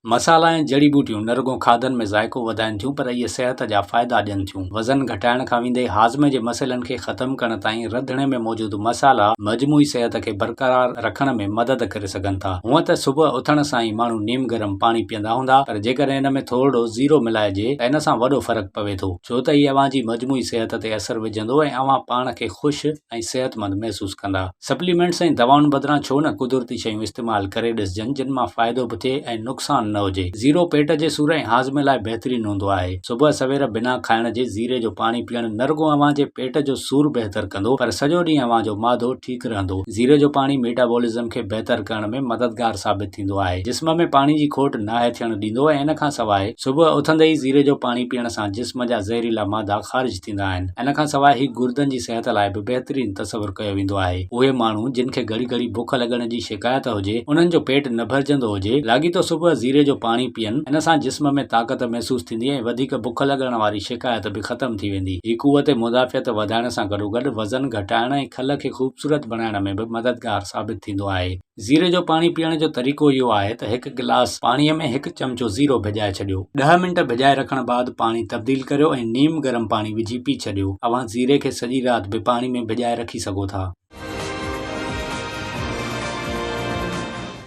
मसाला ऐं जड़ी बूटियूं न रुगो खाधनि में ज़ाइको वधाइनि थियूं पर इहे सिहत जा फ़ाइदा ॾियनि थियूं। वज़न घटाइण खां वेंदे हाज़मे जे मसइलनि खे ख़तमु करण ताईं रंधिणे में मौजूदु मसाला मजमूई सिहत खे बरक़रार रखण में मदद करे सघनि था। हूअं त सुबुह उथण सां ई माण्हू नीम गरम पाणी पीअंदा हूंदा, पर जेकॾहिं हिन में थोरो ज़ीरो मिलाइजे त इन सां वॾो फ़र्क़ु पवे थो, छो त इहे अव्हां जी मजमूई सिहत ते असरु विझंदो ऐं अव्हां पाण खे ख़ुशि ऐं सिहतमंद महसूसु कंदा। सप्लीमेंट्स ऐं दवाउनि बदिरां छो न कुदरती शयूं इस्तेमालु करे ॾिसजनि जिन मां फ़ाइदो बि थिए ऐं नुक़सान न हुजे। ज़ीरो पेट जे सूर ऐं हाज़मे लाइ बहितरीनु हूंदो आहे। सुबुह सवेर बिना खाइण जे ज़ीरे जो पाणी पीअण न रुगो अव्हां जे पेट जो सूर बहितर कंदो, पर सॼो ॾींहुं अव्हां जो मादो ठीकु रहंदो। ज़ीरे जो पाणी मेटाबॉलिज़म खे बहितर करण में मददगार साबित थींदो आहे, जिस्म में पाणी जी खोट नाहे थियण ॾींदो ऐं इन खां सवाइ सुबुह उथंदे ई ज़ीरे जो पाणी पीअण सां जिस्म जा ज़हरीला मादा ख़ारिज थींदा आहिनि। इन खां सवाइ ही गुर्दनि जी सिहत लाइ बि बहितरीनु तसवुरु कयो वेंदो आहे। उहे माण्हू जिन खे घड़ी घड़ी बुख लॻण जी शिकायत हुजे, उन्हनि जो पेट न भरजंदो हुजे, लाॻीतो सुबुह ज़ीरे जो पाणी पीअनि। इन सां जिस्म में ताक़त महसूस थींदी ऐं वधीक बुख लॻण वारी शिकायत बि ख़तम थी वेंदी। ही क़ुवत मुदाफ़ियत वधाइण सां गॾोगॾु वज़न घटाइण ऐं खल खे ख़ूबसूरत बणाइण में बि मददगार साबित थींदो आहे। ज़ीरे जो पाणी पीअण जो तरीक़ो इहो आहे त हिकु गिलास पाणीअ में हिकु चमचो ज़ीरो भिॼाए छॾियो। 10 मिंट भिॼाए रखण बाद पाणी तब्दील करियो ऐं नीम गरम पाणी विझी पी छॾियो। अव्हां ज़ीरे खे सॼी राति बि पाणी में भिॼाए रखी सघो था।